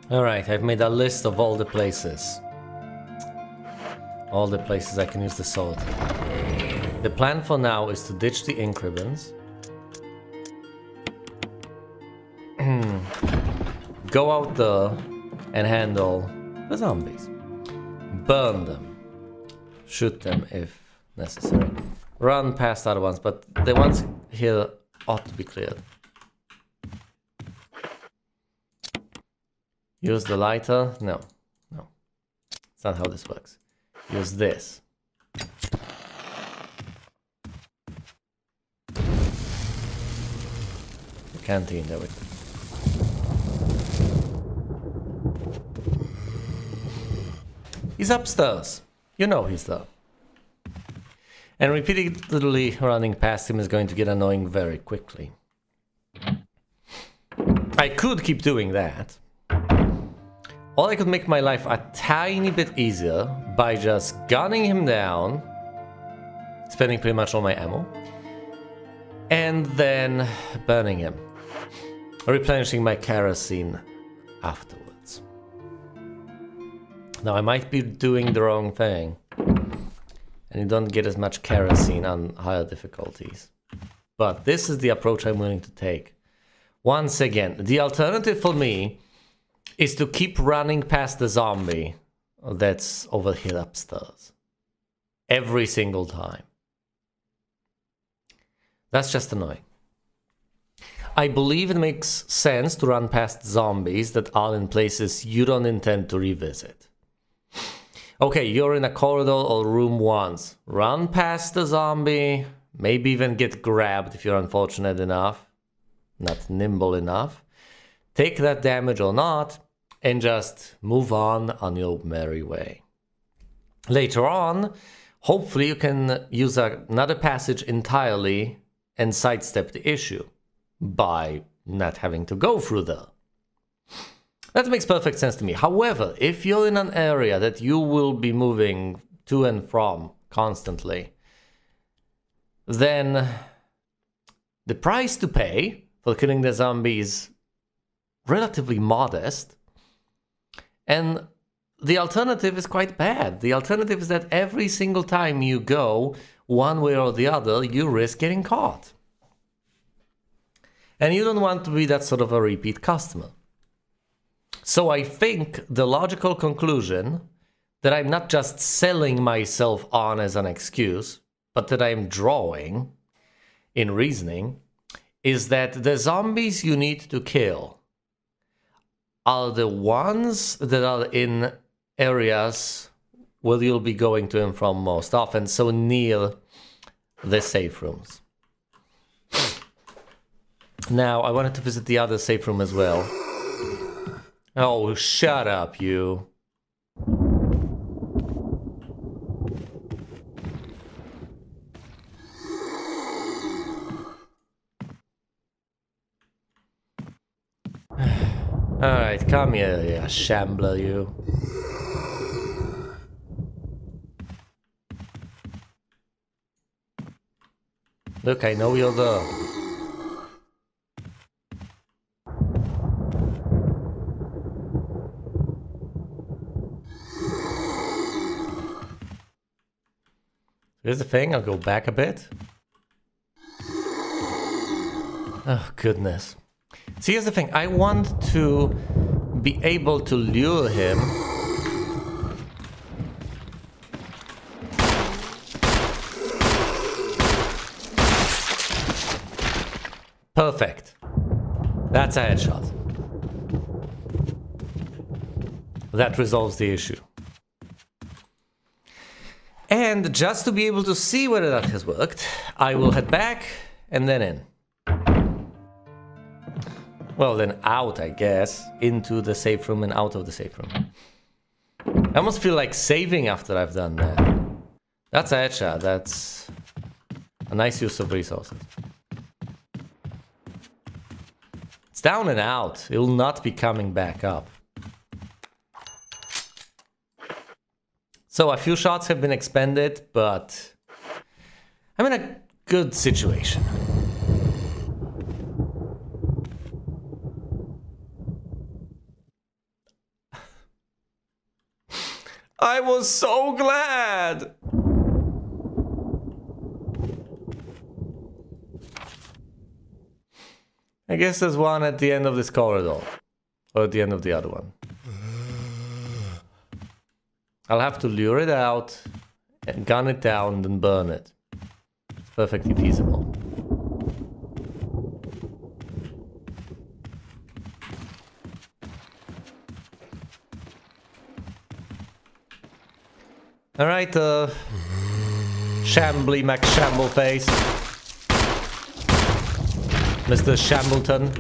Alright, I've made a list of all the places. All the places I can use the sword. The plan for now is to ditch the ink ribbons. Go out there and handle the zombies. Burn them. Shoot them if necessary. Run past other ones, but the ones here ought to be cleared. Use the lighter? No. No. That's not how this works. Use this. The canteen, there we go. He's upstairs. You know he's there. And repeatedly running past him is going to get annoying very quickly. I could keep doing that. Or I could make my life a tiny bit easier by just gunning him down, spending pretty much all my ammo, and then burning him, replenishing my kerosene afterwards. Now I might be doing the wrong thing, and you don't get as much kerosene on higher difficulties. But this is the approach I'm willing to take. Once again, the alternative for me is to keep running past the zombie that's over here upstairs. Every single time. That's just annoying. I believe it makes sense to run past zombies that are in places you don't intend to revisit. Okay, you're in a corridor or room once. Run past the zombie, maybe even get grabbed if you're unfortunate enough, not nimble enough. Take that damage or not, and just move on your merry way. Later on, hopefully you can use another passage entirely and sidestep the issue by not having to go through there. That makes perfect sense to me. However, if you're in an area that you will be moving to and from constantly, then the price to pay for killing the zombie is relatively modest. And the alternative is quite bad. The alternative is that every single time you go, one way or the other, you risk getting caught. And you don't want to be that sort of a repeat customer. So I think the logical conclusion that I'm not just selling myself on as an excuse, but that I'm drawing in reasoning, is that the zombies you need to kill are the ones that are in areas where you'll be going to and from most often, so near the safe rooms. Now, I wanted to visit the other safe room as well. Oh, shut up, you. Alright, come here, you shambler, you. Look, I know you're there. Here's the thing, I'll go back a bit. Oh, goodness. See, here's the thing, I want to be able to lure him. Perfect. That's a headshot. That resolves the issue. And just to be able to see whether that has worked, I will head back and then in. Well, then out, I guess, into the safe room and out of the safe room. I almost feel like saving after I've done that. That's a headshot. That's a nice use of resources. It's down and out. It will not be coming back up. So a few shots have been expended, but I'm in a good situation. I was so glad! I guess there's one at the end of this corridor. Or at the end of the other one. I'll have to lure it out and gun it down and then burn it. It's perfectly feasible. Alright, Shambly McShambleface. Mr. Shambleton.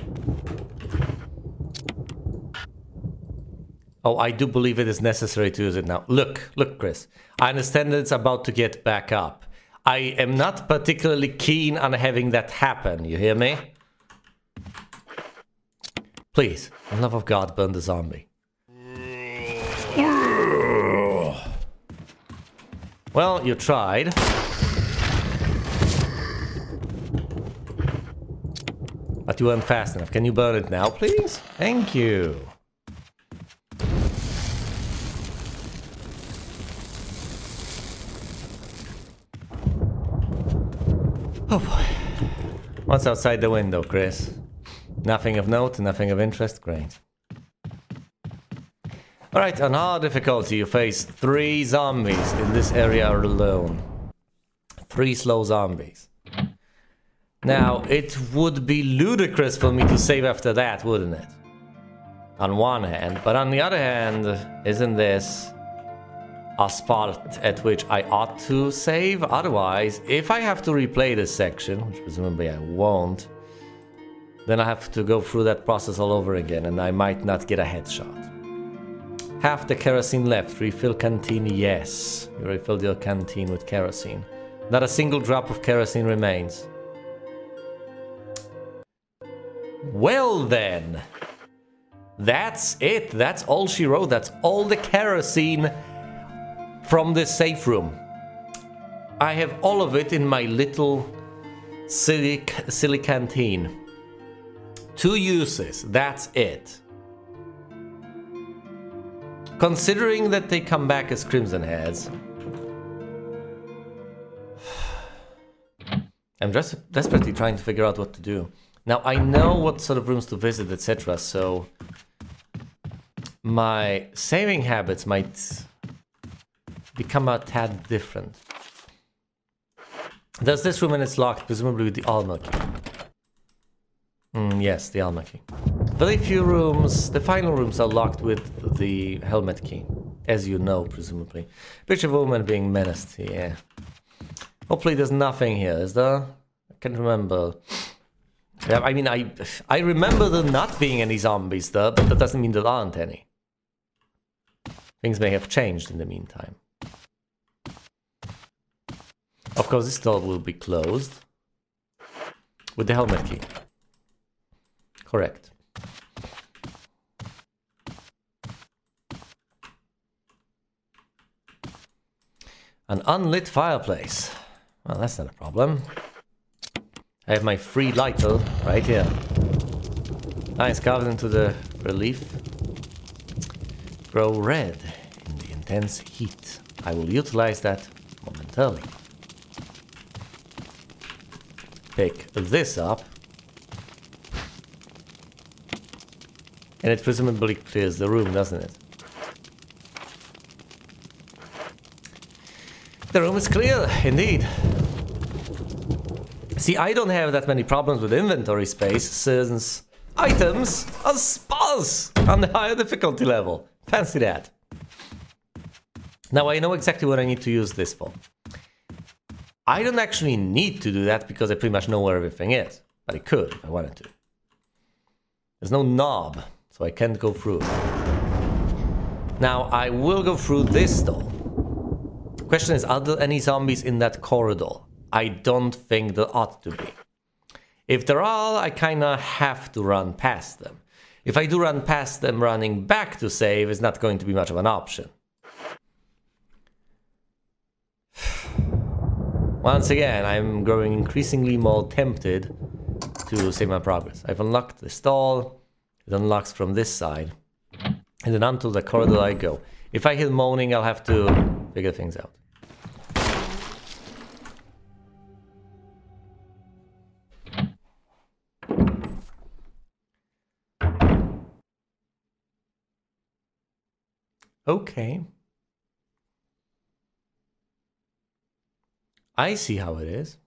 Oh, I do believe it is necessary to use it now. Look, Chris. I understand that it's about to get back up. I am not particularly keen on having that happen, you hear me? Please, for the love of God, burn the zombie. Well, you tried. But you weren't fast enough. Can you burn it now, please? Thank you. Oh boy. What's outside the window, Chris? Nothing of note, nothing of interest? Great. Alright, on hard difficulty, you face 3 zombies in this area alone. 3 slow zombies. Now, it would be ludicrous for me to save after that, wouldn't it? On one hand, but on the other hand, isn't this a spot at which I ought to save? Otherwise, if I have to replay this section, which presumably I won't, then I have to go through that process all over again, and I might not get a headshot. Half the kerosene left. Refill canteen, yes. You refilled your canteen with kerosene. Not a single drop of kerosene remains. Well then. That's it. That's all she wrote. That's all the kerosene from this safe room. I have all of it in my little silly canteen. 2 uses. That's it. Considering that they come back as Crimson Heads, I'm just desperately trying to figure out what to do. Now, I know what sort of rooms to visit, etc., so my saving habits might become a tad different. There's this room and it's locked, presumably with the Alma key. Yes, the Alma key. Very few rooms, the final rooms are locked with the helmet key, as you know, presumably. Picture of a woman being menaced, yeah. Hopefully there's nothing here, is there? I can't remember. Yeah, I mean, I remember there not being any zombies there, but that doesn't mean there aren't any. Things may have changed in the meantime. Of course, this door will be closed. With the helmet key. Correct. An unlit fireplace. Well, that's not a problem. I have my free lighter right here. Nice, carved into the relief. Grow red in the intense heat. I will utilize that momentarily. Pick this up. And it presumably clears the room, doesn't it? The room is clear, indeed. See, I don't have that many problems with inventory space, since items are sparse on the higher difficulty level. Fancy that. Now I know exactly what I need to use this for. I don't actually need to do that because I pretty much know where everything is. But I could if I wanted to. There's no knob, so I can't go through it. Now I will go through this door. Question is, are there any zombies in that corridor? I don't think there ought to be. If there are, I kinda have to run past them. If I do run past them, running back to save is not going to be much of an option. Once again, I'm growing increasingly more tempted to save my progress. I've unlocked the stall. It unlocks from this side. And then onto the corridor I go. If I hear moaning, I'll have to figure things out. Okay. I see how it is.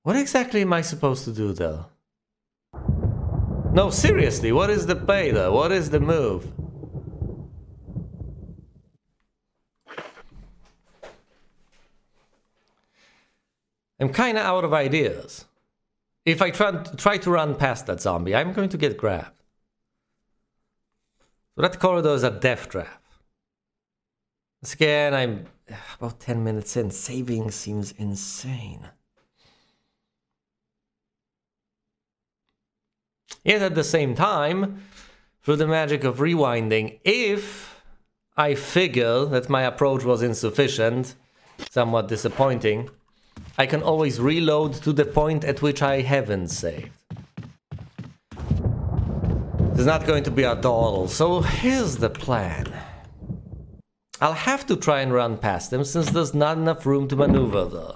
What exactly am I supposed to do though? No, seriously, what is the play though? What is the move? I'm kinda out of ideas. If I try to run past that zombie, I'm going to get grabbed. So that corridor is a death trap. Once again, I'm about 10 minutes in. Saving seems insane. Yet at the same time, through the magic of rewinding, if I figure that my approach was insufficient, somewhat disappointing, I can always reload to the point at which I haven't saved. It's not going to be a dawdle, so here's the plan. I'll have to try and run past them since there's not enough room to maneuver there.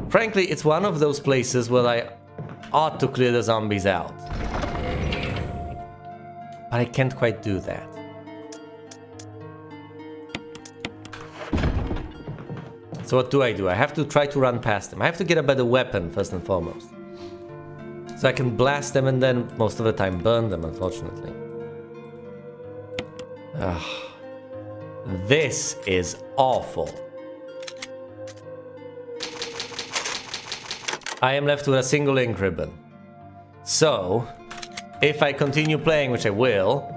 Frankly, it's one of those places where I ought to clear the zombies out. But I can't quite do that. So what do? I have to try to run past them. I have to get a better weapon first and foremost. So I can blast them and then most of the time burn them, unfortunately. Ugh. This is awful. I am left with a single ink ribbon. So, if I continue playing, which I will,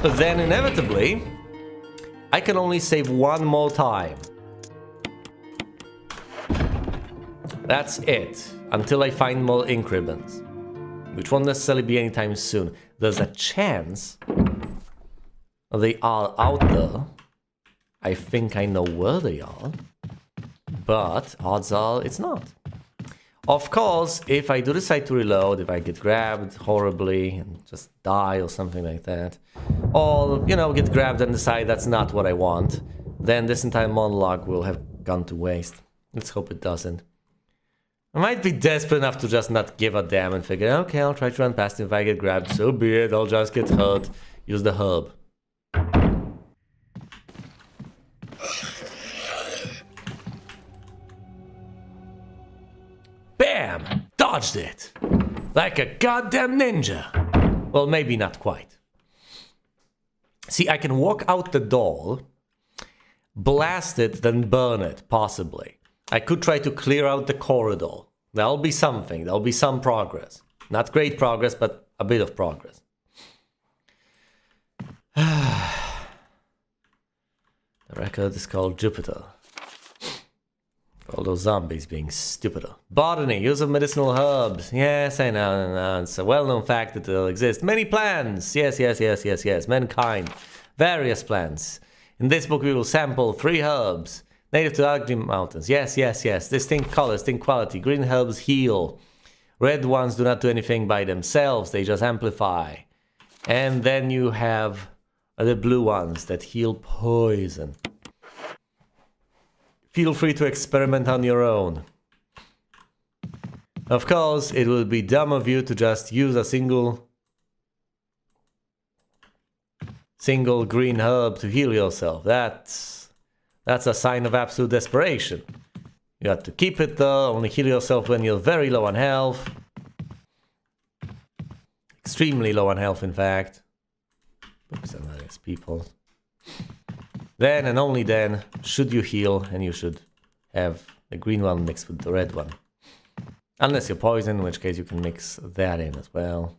then inevitably, I can only save one more time. That's it, until I find more ink ribbons, which won't necessarily be anytime soon. There's a chance they are out there. I think I know where they are, but odds are it's not. Of course, if I do decide to reload, if I get grabbed horribly and just die or something like that, or, you know, get grabbed and decide that's not what I want, then this entire monologue will have gone to waste. Let's hope it doesn't. I might be desperate enough to just not give a damn and figure, okay, I'll try to run past him. If I get grabbed, so be it, I'll just get hurt. Use the herb. Bam! Dodged it! Like a goddamn ninja! Well, maybe not quite. See, I can walk out the door, blast it, then burn it, possibly. I could try to clear out the corridor. That'll be something. There'll be some progress. Not great progress, but a bit of progress. The record is called Jupiter. All those zombies being stupider. Botany, use of medicinal herbs. Yes, I know. It's a well-known fact that they'll exist. Many plants. Yes. Mankind. Various plants. In this book we will sample 3 herbs. Native to ugly mountains. Yes. Distinct color, distinct quality. Green herbs heal. Red ones do not do anything by themselves. They just amplify. And then you have the blue ones that heal poison. Feel free to experiment on your own. Of course, it would be dumb of you to just use a single green herb to heal yourself. That's a sign of absolute desperation. You have to keep it though, only heal yourself when you're very low on health. Extremely low on health, in fact. Oops, and various people. Then and only then should you heal, and you should have the green one mixed with the red one. Unless you're poisoned, in which case you can mix that in as well.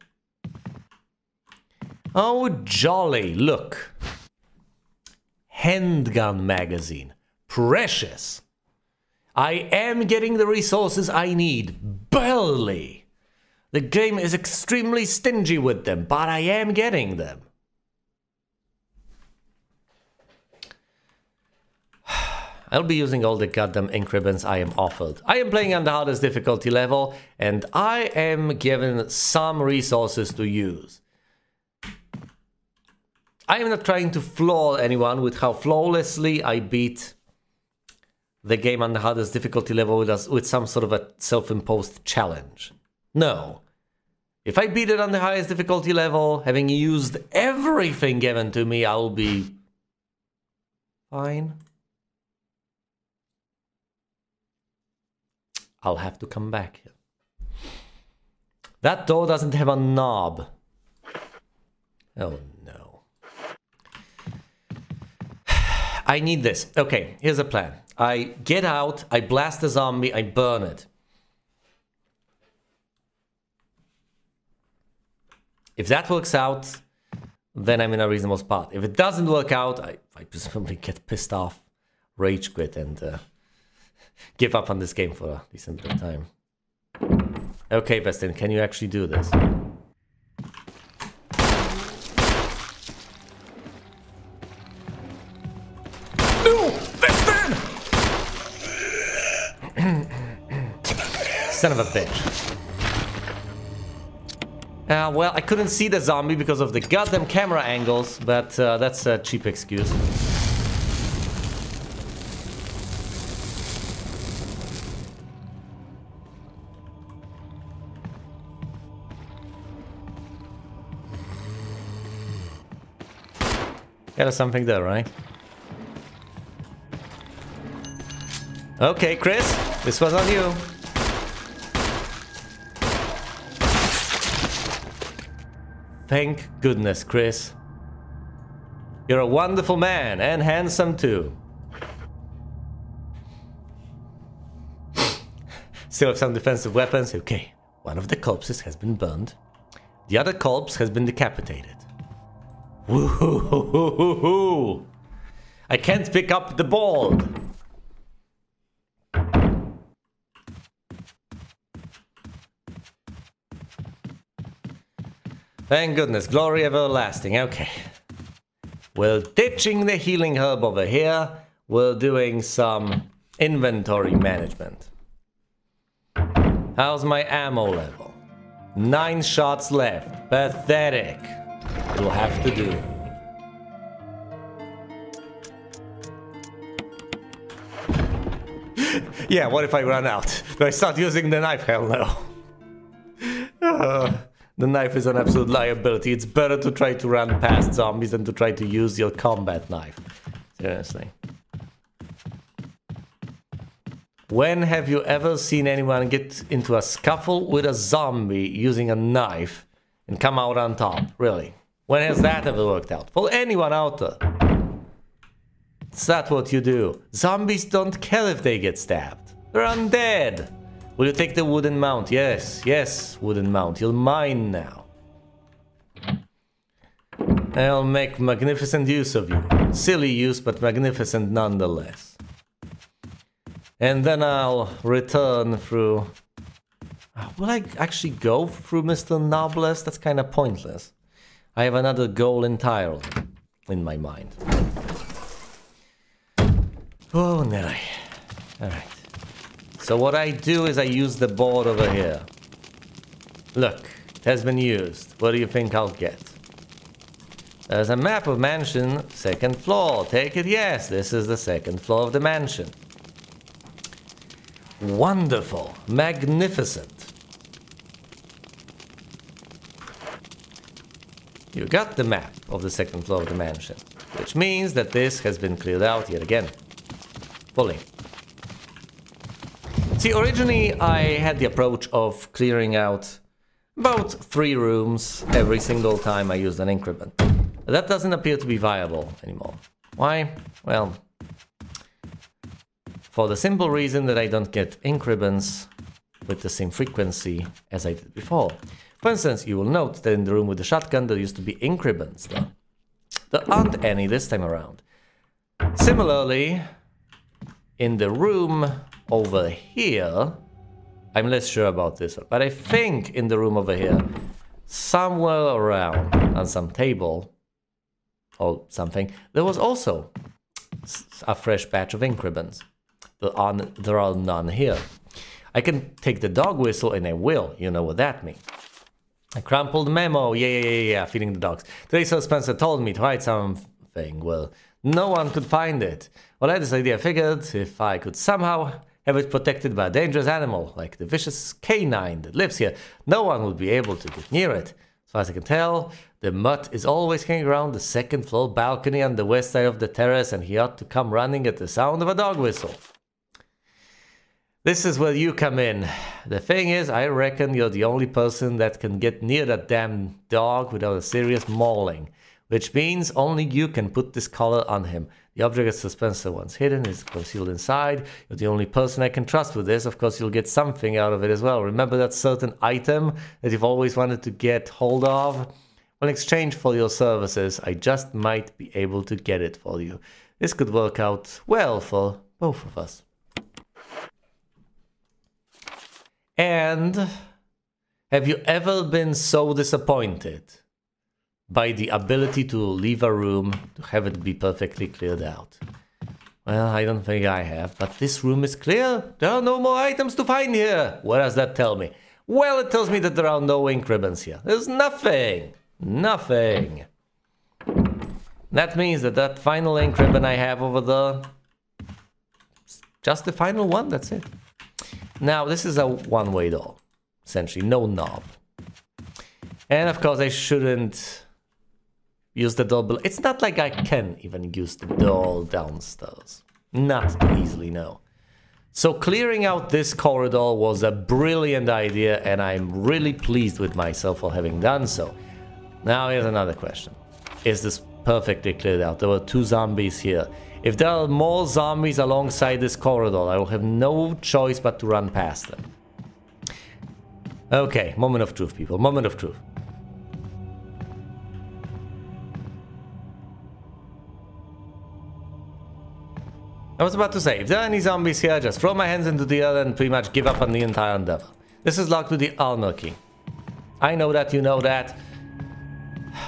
Oh, jolly, look. Handgun magazine. Precious. I am getting the resources I need. Barely. The game is extremely stingy with them, but I am getting them. I'll be using all the goddamn increments I am offered. I am playing on the hardest difficulty level, and I am given some resources to use. I am not trying to floor anyone with how flawlessly I beat the game on the hardest difficulty level with some sort of a self-imposed challenge. No. If I beat it on the highest difficulty level, having used everything given to me, I'll be fine. I'll have to come back here. That door doesn't have a knob. Oh no. I need this. Okay, here's a plan. I get out, I blast the zombie, I burn it. If that works out, then I'm in a reasonable spot. If it doesn't work out, I presumably get pissed off, rage quit, and give up on this game for a decent bit of time. Okay, Vestin, can you actually do this? No! Vestin! Son of a bitch. Well, I couldn't see the zombie because of the goddamn camera angles, but that's a cheap excuse. There's something there, right? Okay, Chris, this was on you. Thank goodness, Chris. You're a wonderful man, and handsome too. Still have some defensive weapons. Okay, one of the corpses has been burned. The other corpse has been decapitated. Woo-hoo-hoo-hoo-hoo-hoo. I can't pick up the ball. Thank goodness, glory everlasting. Okay. We're ditching the healing herb over here. We're doing some inventory management. How's my ammo level? 9 shots left. Pathetic. It'll have to do. Yeah, what if I run out? Do I start using the knife? Hell no. The knife is an absolute liability. It's better to try to run past zombies than to try to use your combat knife. Seriously. When have you ever seen anyone get into a scuffle with a zombie using a knife and come out on top? Really? When has that ever worked out? For anyone out there. Is that what you do? Zombies don't care if they get stabbed. They're undead. Will you take the wooden mount? Yes, yes, wooden mount. You're mine now. I'll make magnificent use of you. Silly use, but magnificent nonetheless. And then I'll return through... Will I actually go through Mr. Noblest? That's kind of pointless. I have another goal entirely in my mind. Oh, Nelly. Alright. So what I do is I use the board over here. Look, it has been used. What do you think I'll get? There's a map of mansion, 2nd floor. Take it, yes, this is the 2nd floor of the mansion. Wonderful, magnificent. You got the map of the 2nd floor of the mansion, which means that this has been cleared out yet again. Fully. See, originally I had the approach of clearing out about 3 rooms every single time I used an increment. That doesn't appear to be viable anymore. Why? Well, for the simple reason that I don't get increments with the same frequency as I did before. For instance, you will note that in the room with the shotgun there used to be increments though. There aren't any this time around. Similarly, in the room over here, I'm less sure about this one, but I think in the room over here, somewhere around on some table or something, there was also a fresh batch of ink ribbons. There are none here. I can take the dog whistle and I will. You know what that means. A crumpled memo. Yeah. Feeding the dogs. Today Sir Spencer told me to hide something. Well, no one could find it. Well, I had this idea. I figured if I could somehow have it protected by a dangerous animal, like the vicious canine that lives here, no one would be able to get near it. As far as I can tell, the mutt is always hanging around the second floor balcony on the west side of the terrace, and he ought to come running at the sound of a dog whistle. This is where you come in. The thing is, I reckon you're the only person that can get near that damn dog without a serious mauling, which means only you can put this collar on him. The object that Spencer once hidden is concealed inside. You're the only person I can trust with this. Of course, you'll get something out of it as well. Remember that certain item that you've always wanted to get hold of? Well, in exchange for your services, I just might be able to get it for you. This could work out well for both of us. And have you ever been so disappointed by the ability to leave a room to have it be perfectly cleared out? Well, I don't think I have, but this room is clear. There are no more items to find here. What does that tell me? Well, it tells me that there are no ink ribbons here. There's nothing. Nothing. That means that that final ink ribbon I have over there, just the final one, that's it. Now, this is a one-way door, essentially, no knob. And of course, I shouldn't use the door below. It's not like I can even use the door downstairs. Not too easily, no. So clearing out this corridor was a brilliant idea, and I'm really pleased with myself for having done so. Now, here's another question. Is this perfectly cleared out? There were 2 zombies here. If there are more zombies alongside this corridor, I will have no choice but to run past them. Okay, moment of truth, people. Moment of truth. I was about to say, if there are any zombies here, just throw my hands into the air and pretty much give up on the entire endeavor. This is locked with the Almer key. I know that, you know that.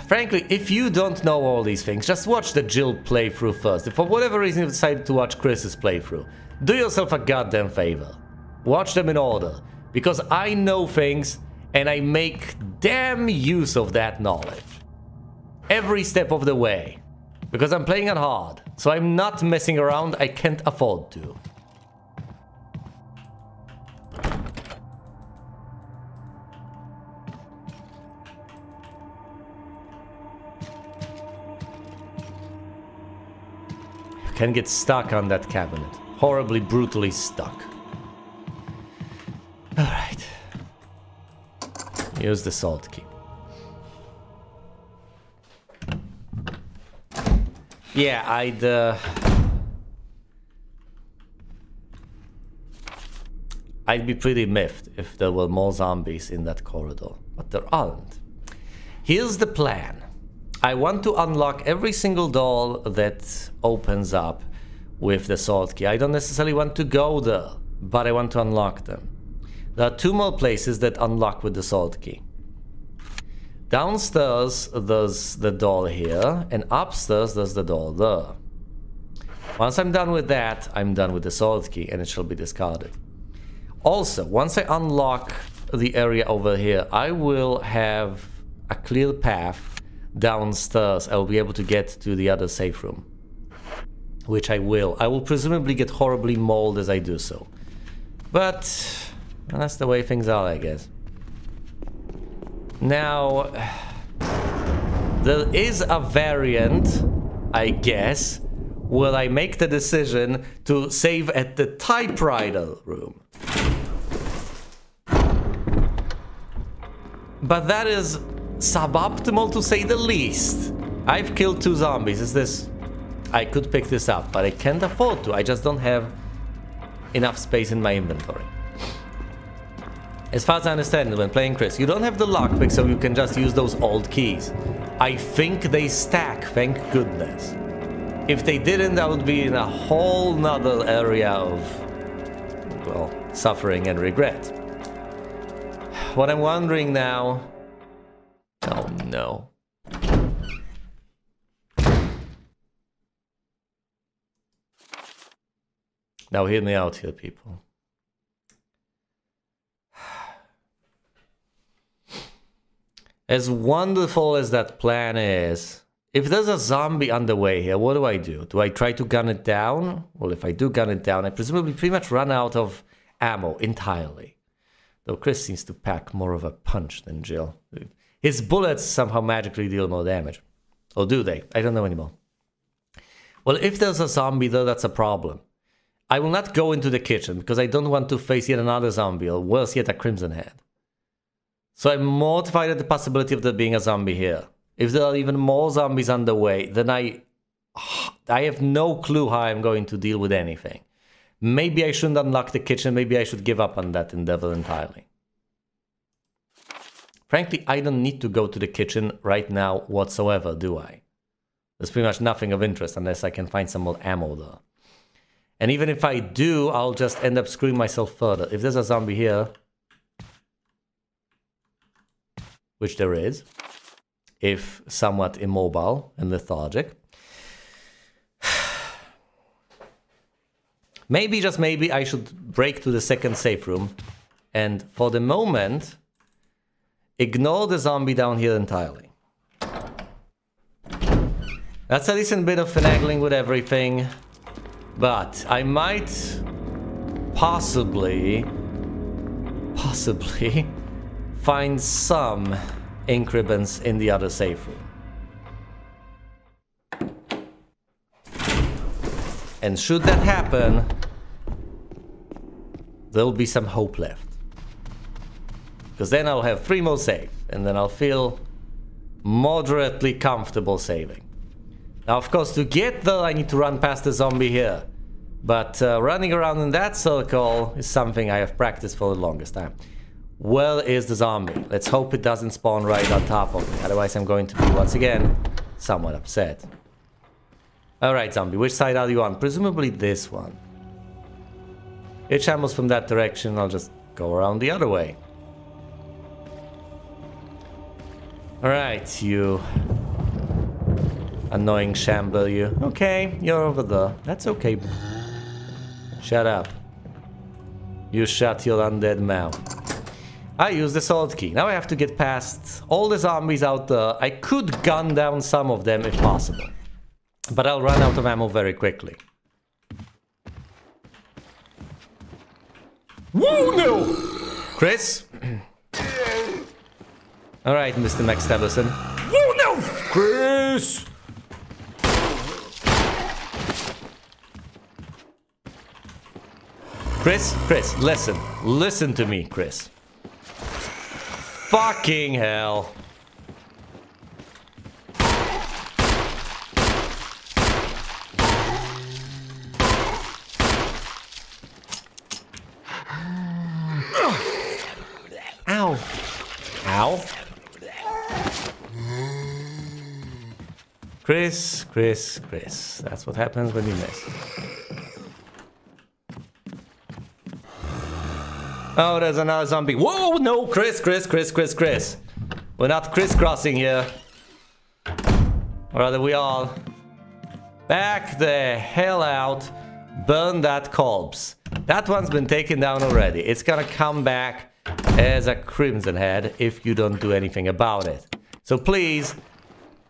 Frankly, if you don't know all these things, just watch the Jill playthrough first. If for whatever reason you decided to watch Chris's playthrough, do yourself a goddamn favor. Watch them in order. Because I know things, and I make damn use of that knowledge. Every step of the way. Because I'm playing it hard. So I'm not messing around, I can't afford to. Can get stuck on that cabinet. Horribly, brutally stuck. Alright. Use the salt key. Yeah, I'd be pretty miffed if there were more zombies in that corridor, but there aren't. Here's the plan. I want to unlock every single door that opens up with the salt key. I don't necessarily want to go there, but I want to unlock them. There are 2 more places that unlock with the salt key. Downstairs, there's the door here, and upstairs, there's the door there. Once I'm done with that, I'm done with the salt key, and it shall be discarded. Also, once I unlock the area over here, I will have a clear path downstairs. I'll be able to get to the other safe room. Which I will. I will presumably get horribly mauled as I do so. But that's the way things are, I guess. Now, there is a variant, I guess, where I make the decision to save at the typewriter room. But that is suboptimal to say the least. I've killed 2 zombies. Is this... I could pick this up, but I can't afford to. I just don't have enough space in my inventory. As far as I understand, when playing Chris, you don't have the lockpick, so you can just use those old keys. I think they stack, thank goodness. If they didn't, I would be in a whole nother area of, well, suffering and regret. What I'm wondering now... Oh no. Now hear me out here, people. As wonderful as that plan is, if there's a zombie on the way here, what do? Do I try to gun it down? Well, if I do gun it down, I presumably pretty much run out of ammo entirely. Though Chris seems to pack more of a punch than Jill. His bullets somehow magically deal more damage. Or do they? I don't know anymore. Well, if there's a zombie there, that's a problem. I will not go into the kitchen because I don't want to face yet another zombie, or worse yet, a Crimson Head. So I'm mortified at the possibility of there being a zombie here. If there are even more zombies on the way, then I have no clue how I'm going to deal with anything. Maybe I shouldn't unlock the kitchen, maybe I should give up on that endeavor entirely. Frankly, I don't need to go to the kitchen right now whatsoever, do I? There's pretty much nothing of interest unless I can find some more ammo there. And even if I do, I'll just end up screwing myself further. If there's a zombie here, which there is, if somewhat immobile and lethargic, maybe, just maybe, I should break to the second safe room and for the moment, ignore the zombie down here entirely. That's a decent bit of finagling with everything, but I might possibly find some increments in the other safe room. And should that happen, there'll be some hope left. Because then I'll have 3 more safe, and then I'll feel moderately comfortable saving. Now, of course, to get there, I need to run past the zombie here. But running around in that circle is something I have practiced for the longest time. Where is the zombie? Let's hope it doesn't spawn right on top of me. Otherwise, I'm going to be, once again, somewhat upset. Alright, zombie, which side are you on? Presumably this one. It shambles from that direction, I'll just go around the other way. Alright, you annoying shambler, you. Okay, you're over there. That's okay. Shut up. You shut your undead mouth. I use the sword key. Now I have to get past all the zombies out there. I could gun down some of them if possible. But I'll run out of ammo very quickly. Whoa, no! Chris? Alright, Mr. Max Steverson. Whoa, no! Chris! Chris, listen. Listen to me, Chris. Fucking hell. Ow. Ow. Chris. That's what happens when you miss. Oh, there's another zombie. Whoa, no, Chris. We're not crisscrossing here. Or rather, we are. Back the hell out. Burn that corpse. That one's been taken down already. It's gonna come back as a Crimson Head if you don't do anything about it. So please,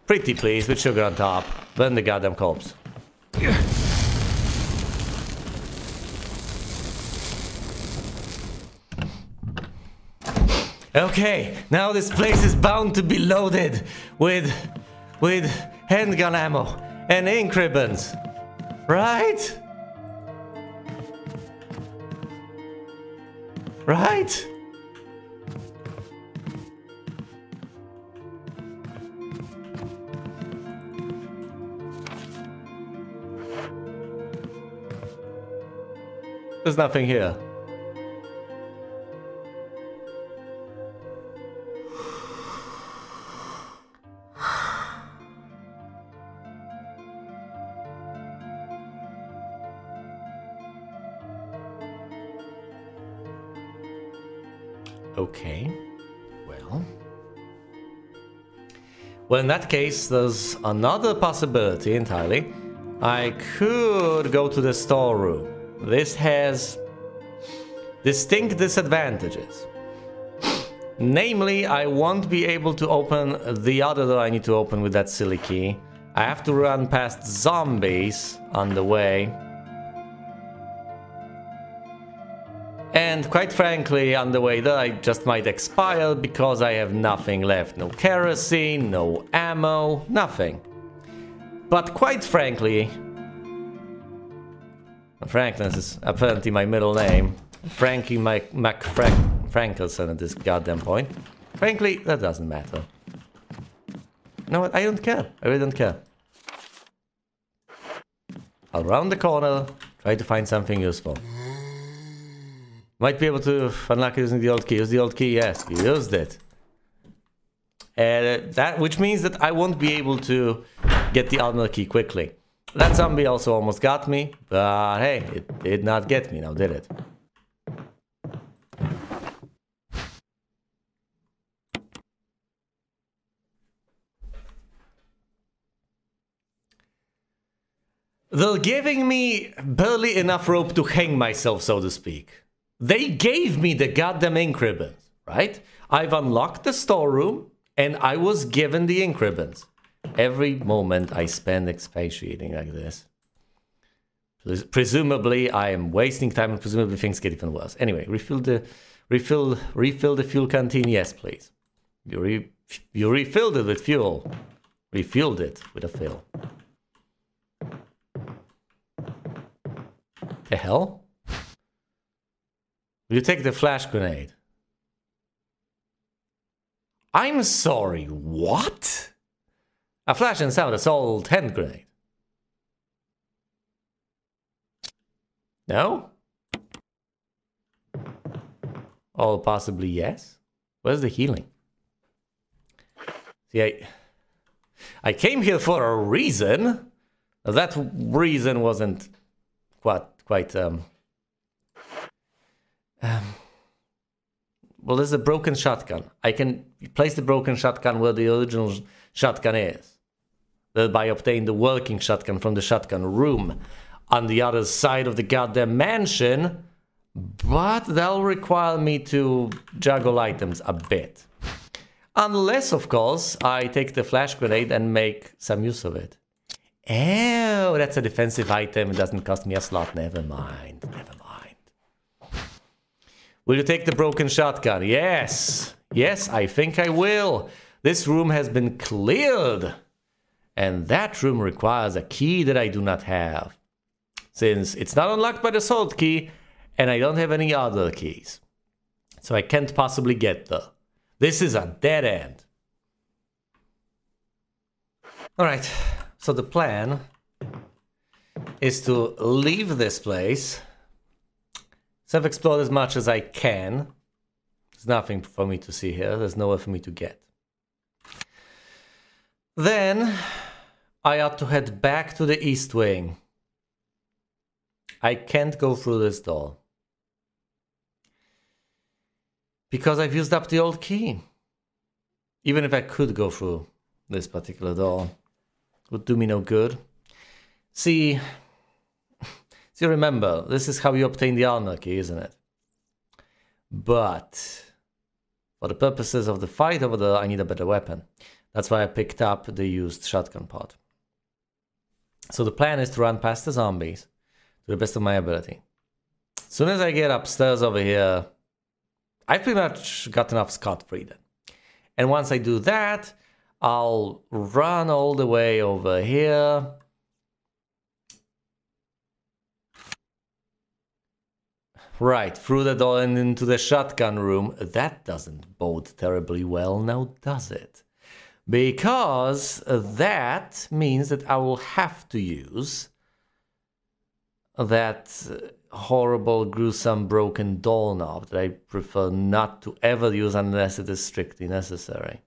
pretty please, with sugar on top, burn the goddamn corpse. Okay, now this place is bound to be loaded with handgun ammo and ink ribbons, right? Right? There's nothing here. Okay, well, in that case, there's another possibility entirely. I could go to the storeroom this has distinct disadvantages. Namely, I won't be able to open the other door I need to open with that silly key. I have to run past zombies on the way. And quite frankly, on the way there, I just might expire because I have nothing left. No kerosene, no ammo, nothing. But quite frankly, Franklin is apparently my middle name. Frankie Frankelson at this goddamn point. Frankly, that doesn't matter. You know what? I don't care. I really don't care. I'll round the corner, try to find something useful. Might be able to unlock it using the old key. Use the old key, yes, you used it. Which means that I won't be able to get the armor key quickly. That zombie also almost got me, but hey, it did not get me now, did it? They're giving me barely enough rope to hang myself, so to speak. They gave me the goddamn ink ribbons, right? I've unlocked the storeroom, and I was given the ink ribbons. Every moment I spend expatiating like this. Presumably, I am wasting time, and presumably things get even worse. Anyway, refill the fuel canteen, yes, please. You refilled it with fuel. Refueled it with a fill. The hell? Will you take the flash grenade? I'm sorry, what? A flash and sound assault hand grenade. No? Or possibly yes? Where's the healing? See, I came here for a reason. That reason wasn't quite well, there's a broken shotgun. I can place the broken shotgun where the original shotgun is. Thereby obtain the working shotgun from the shotgun room on the other side of the goddamn mansion. But that'll require me to juggle items a bit. Unless, of course, I take the flash grenade and make some use of it. Oh, that's a defensive item. It doesn't cost me a slot. Never mind. Never mind. Will you take the broken shotgun? Yes. Yes, I think I will. This room has been cleared. And that room requires a key that I do not have. Since it's not unlocked by the sword key, and I don't have any other keys. So I can't possibly get there. This is a dead end. Alright. So the plan is to leave this place, self-explore as much as I can. There's nothing for me to see here. There's nowhere for me to get. Then I ought to head back to the east wing. I can't go through this door because I've used up the old key. Even if I could go through this particular door, would do me no good. See, remember, this is how you obtain the armor key, isn't it? But for the purposes of the fight over there, I need a better weapon. That's why I picked up the used shotgun pod. So the plan is to run past the zombies to the best of my ability. As soon as I get upstairs over here, I've pretty much gotten off scot-free then. And once I do that, I'll run all the way over here. Right, through the door and into the shotgun room. That doesn't bode terribly well now, does it? Because that means that I will have to use that horrible, gruesome, broken doorknob that I prefer not to ever use unless it is strictly necessary.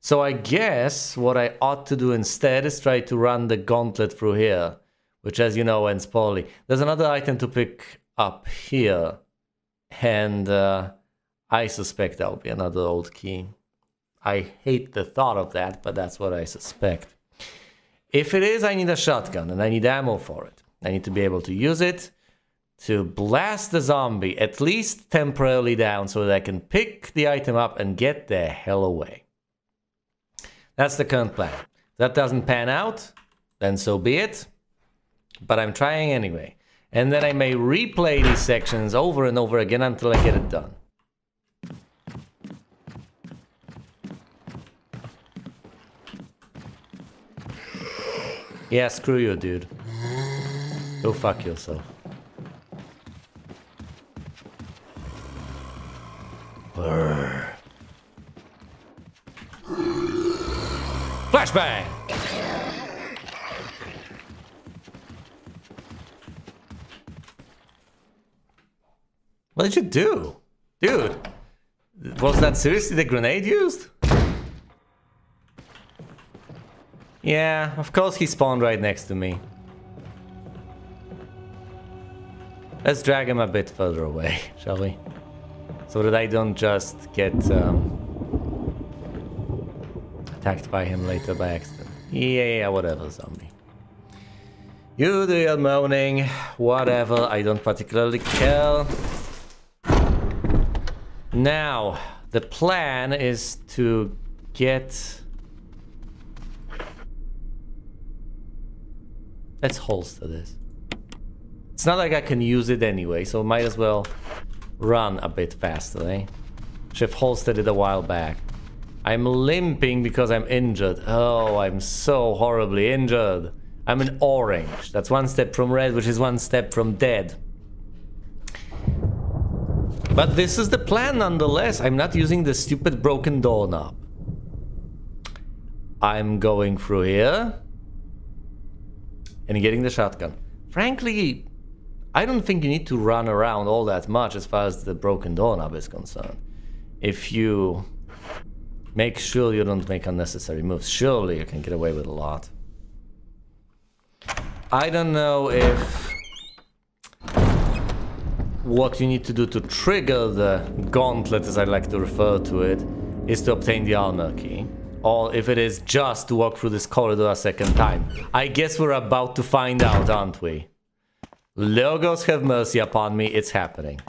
So I guess what I ought to do instead is try to run the gauntlet through here, which, as you know, ends poorly. There's another item to pick up here, and I suspect that'll be another old key. I hate the thought of that, but that's what I suspect. If it is, I need a shotgun, and I need ammo for it. I need to be able to use it to blast the zombie at least temporarily down so that I can pick the item up and get the hell away. That's the current plan. If that doesn't pan out, then so be it. But I'm trying anyway. And then I may replay these sections over and over again until I get it done. Yeah, screw you, dude. Go fuck yourself. Brrr. Flashbang! What did you do? Dude, was that seriously the grenade used? Yeah, of course he spawned right next to me. Let's drag him a bit further away, shall we? So that I don't just get attacked by him later by accident. Yeah, whatever, zombie. You do your moaning, whatever, I don't particularly care. Now, the plan is to get... Let's holster this. It's not like I can use it anyway, so might as well run a bit faster, eh? Should have holstered it a while back. I'm limping because I'm injured. Oh, I'm so horribly injured. I'm in orange. That's one step from red, which is one step from dead. But this is the plan nonetheless. I'm not using the stupid broken doorknob. I'm going through here and getting the shotgun. Frankly, I don't think you need to run around all that much as far as the broken doorknob is concerned. If you make sure you don't make unnecessary moves, surely you can get away with a lot. I don't know if what you need to do to trigger the gauntlet, as I like to refer to it, is to obtain the armor key. Or if it is just to walk through this corridor a second time. I guess we're about to find out, aren't we? Logos have mercy upon me, it's happening.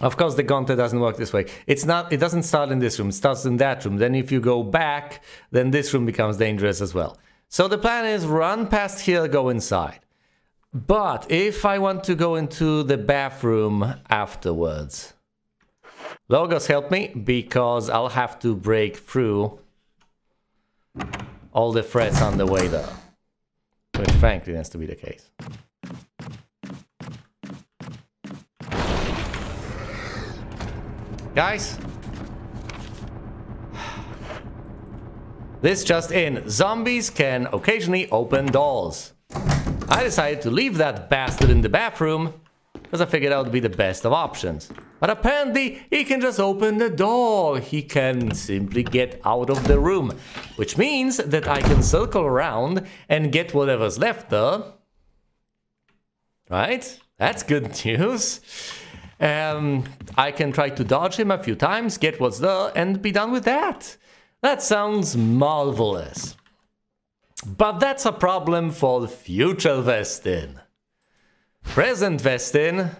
Of course the gauntlet doesn't work this way. It doesn't start in this room, it starts in that room. Then if you go back, then this room becomes dangerous as well. So the plan is run past here, go inside. But if I want to go into the bathroom afterwards, Logos, help me, because I'll have to break through all the threats on the way there. Which frankly tends to be the case. Guys, this just in, zombies can occasionally open doors. I decided to leave that bastard in the bathroom because I figured that would be the best of options. But apparently he can just open the door. He can simply get out of the room, which means that I can circle around and get whatever's left there. Right? That's good news. I can try to dodge him a few times, get what's there, and be done with that. That sounds marvelous. But that's a problem for the future Vestin. Present Vestin.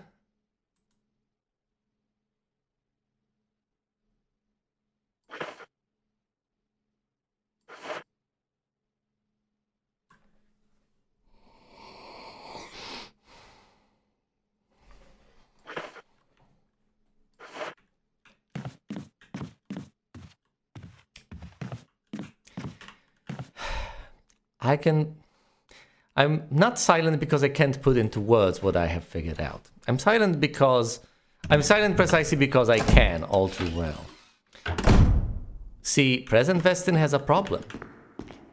I'm not silent because I can't put into words what I have figured out. I'm silent precisely because I can all too well. See, Present Vestin has a problem.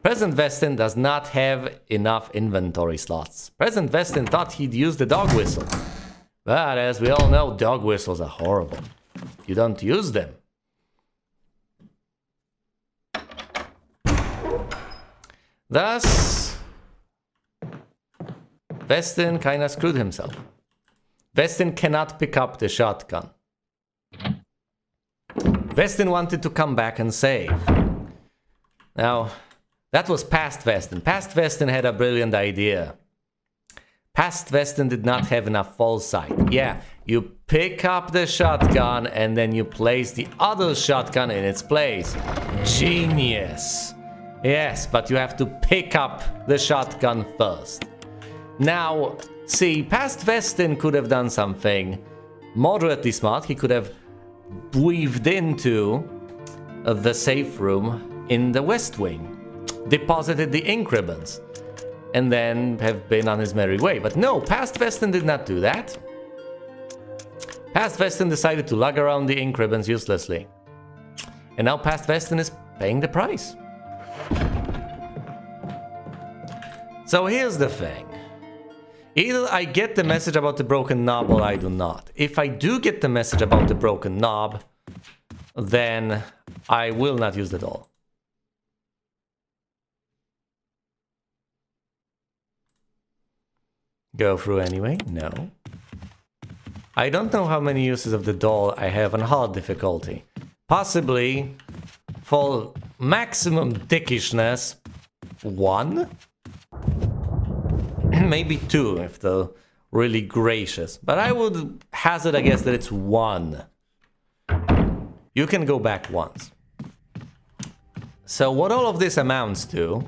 Present Vestin does not have enough inventory slots. Present Vestin thought he'd use the dog whistle. But as we all know, dog whistles are horrible. You don't use them. Thus, Vestin kinda screwed himself. Vestin cannot pick up the shotgun. Vestin wanted to come back and save. Now, That was past Weston. Past Weston had a brilliant idea. Past Weston did not have enough foresight. Yeah, you pick up the shotgun and then you place the other shotgun in its place. Genius. Yes, but you have to pick up the shotgun first. Now, see, Past Weston could have done something moderately smart. He could have weaved into the safe room in the West Wing, deposited the ink ribbons, and then have been on his merry way. But no, Past Weston did not do that. Past Weston decided to lug around the ink ribbons uselessly. And now Past Weston is paying the price. So here's the thing. Either I get the message about the broken knob or I do not. If I do get the message about the broken knob, then I will not use the doll. Go through anyway? No. I don't know how many uses of the doll I have on hard difficulty. Possibly, for maximum dickishness, 1? Maybe 2 if they're really gracious. But I would hazard a guess that it's 1. You can go back once. So what all of this amounts to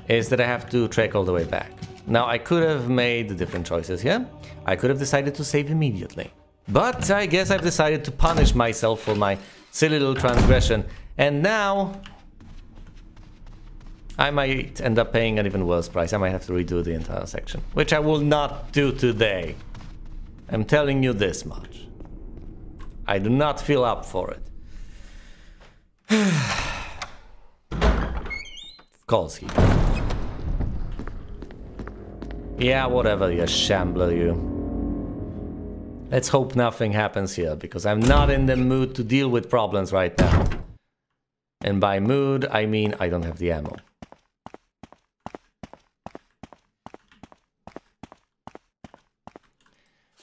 is that I have to trek all the way back. Now, I could have made different choices here. I could have decided to save immediately. But I guess I've decided to punish myself for my silly little transgression. And now I might end up paying an even worse price. I might have to redo the entire section, which I will not do today. I'm telling you this much. I do not feel up for it. Of course he does. Yeah, whatever, you shambler, you. Let's hope nothing happens here, because I'm not in the mood to deal with problems right now. And by mood, I mean I don't have the ammo.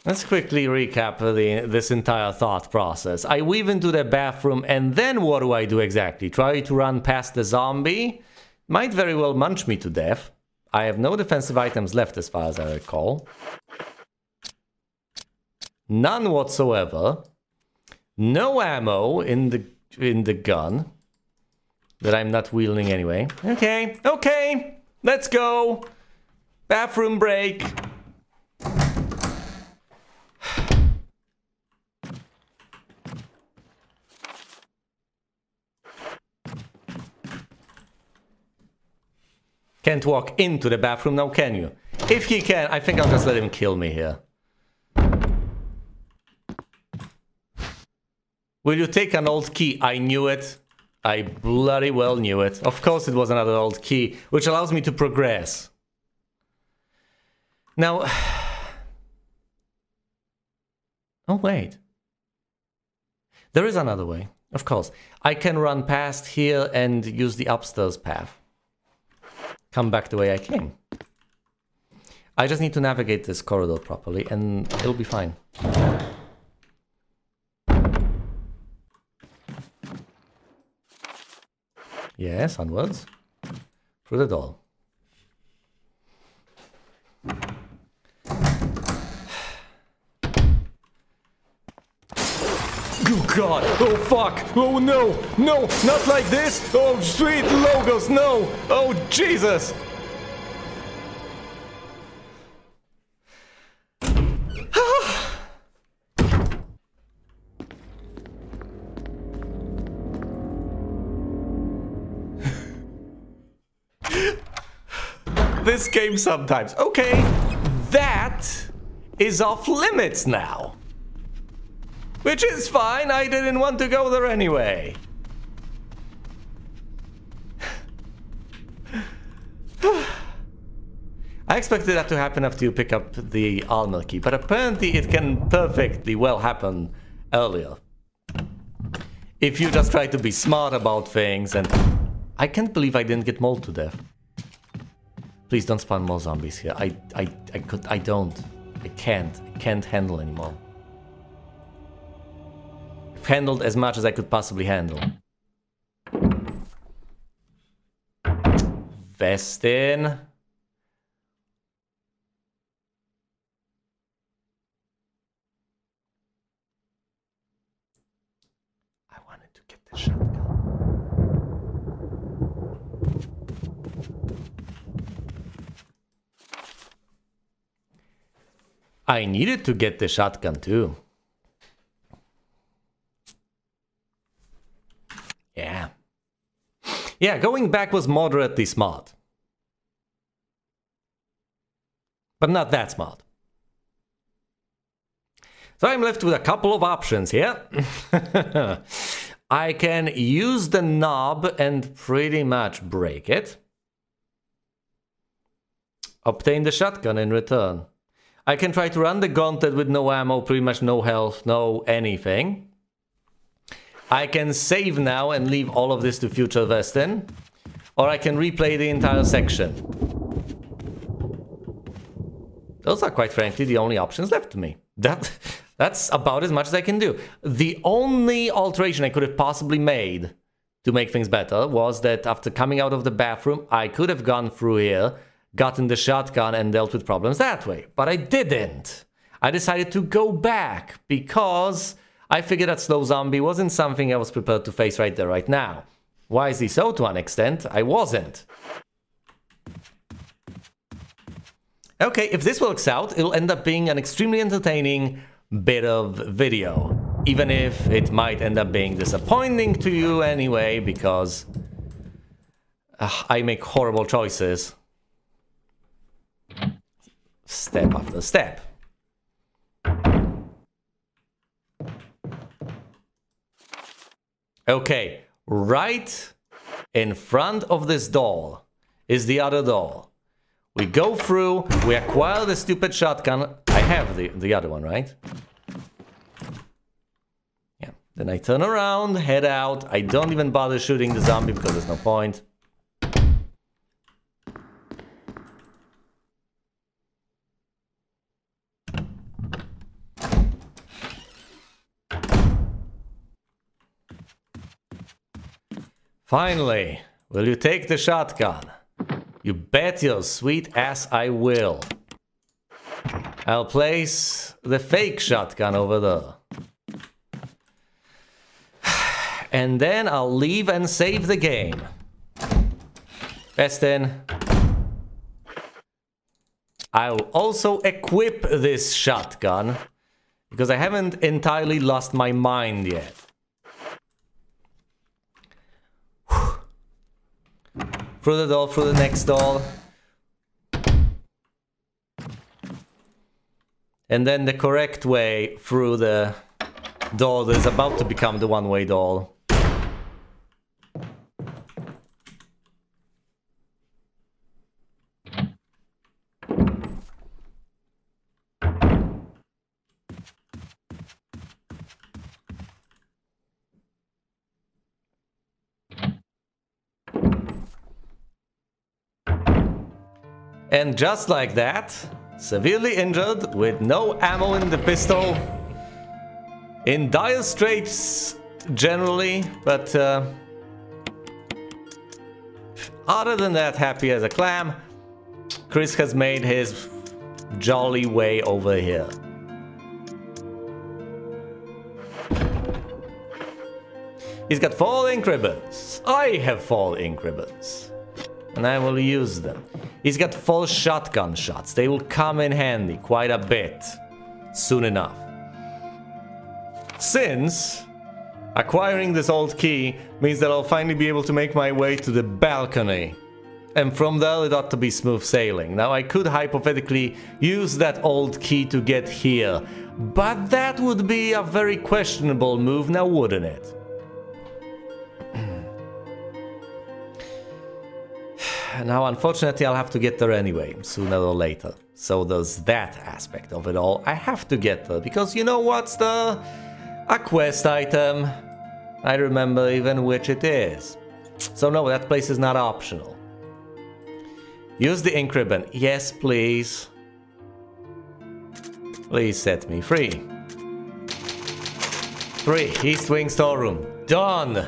Let's quickly recap this entire thought process. I weave into the bathroom, and then what do I do exactly? Try to run past the zombie? Might very well munch me to death. I have no defensive items left as far as I recall. None whatsoever. No ammo in the gun that I'm not wielding anyway. Okay, let's go. Bathroom break. Can't walk into the bathroom now, can you? If he can, I think I'll just let him kill me here. Will you take an old key? I knew it. I bloody well knew it. Of course it was another old key, which allows me to progress. Now... Oh, wait. There is another way, of course. I can run past here and use the upstairs path. Come back the way I came. I just need to navigate this corridor properly and it'll be fine. Yes, onwards. Through the door. Oh god! Oh fuck! Oh no! No! Not like this! Oh sweet logos! No! Oh Jesus! This game sometimes. Okay, that is off limits now. Which is fine, I didn't want to go there anyway. I expected that to happen after you pick up the armor key, but apparently it can perfectly well happen earlier. If you just try to be smart about things, and I can't believe I didn't get mauled to death. Please don't spawn more zombies here. I can't handle anymore. I've handled as much as I could possibly handle. Vest in. I wanted to get the shotgun. I needed to get the shotgun too. Yeah. Yeah, going back was moderately smart. But not that smart. So I'm left with a couple of options here. I can use the knob and pretty much break it. Obtain the shotgun in return. I can try to run the gauntlet with no ammo, pretty much no health, no anything. I can save now and leave all of this to future Vestin. Or I can replay the entire section. Those are quite frankly the only options left to me. That's about as much as I can do. The only alteration I could have possibly made to make things better was that after coming out of the bathroom, I could have gone through here, gotten the shotgun and dealt with problems that way. But I didn't. I decided to go back because I figured that slow zombie wasn't something I was prepared to face right there, right now. Wisely so to an extent, I wasn't. Okay, if this works out, it'll end up being an extremely entertaining bit of video. Even if it might end up being disappointing to you anyway, because I make horrible choices. Step after step. Okay, right in front of this door is the other door. We go through, we acquire the stupid shotgun. I have the other one, right? Yeah. Then I turn around, head out. I don't even bother shooting the zombie because there's no point. Finally, will you take the shotgun? You bet your sweet ass I will. I'll place the fake shotgun over there. And then I'll leave and save the game. Best in. I'll also equip this shotgun because I haven't entirely lost my mind yet. Through the door, through the next door. And then the correct way through the door that is about to become the one-way door. And just like that, severely injured, with no ammo in the pistol, in dire straits generally, but other than that, happy as a clam. Chris has made his jolly way over here. He's got 4 ink ribbons. I have 4 ink ribbons. And I will use them. He's got 4 shotgun shots. They will come in handy quite a bit soon enough. Since acquiring this old key means that I'll finally be able to make my way to the balcony. And from there it ought to be smooth sailing. Now I could hypothetically use that old key to get here, but that would be a very questionable move now, wouldn't it? Now, unfortunately, I'll have to get there anyway, sooner or later. So there's that aspect of it all. I have to get there, because you know what's the... a quest item. I remember even which it is. So no, that place is not optional. Use the ink ribbon. Yes, please. Please set me free. 3. East Wing storeroom. Done!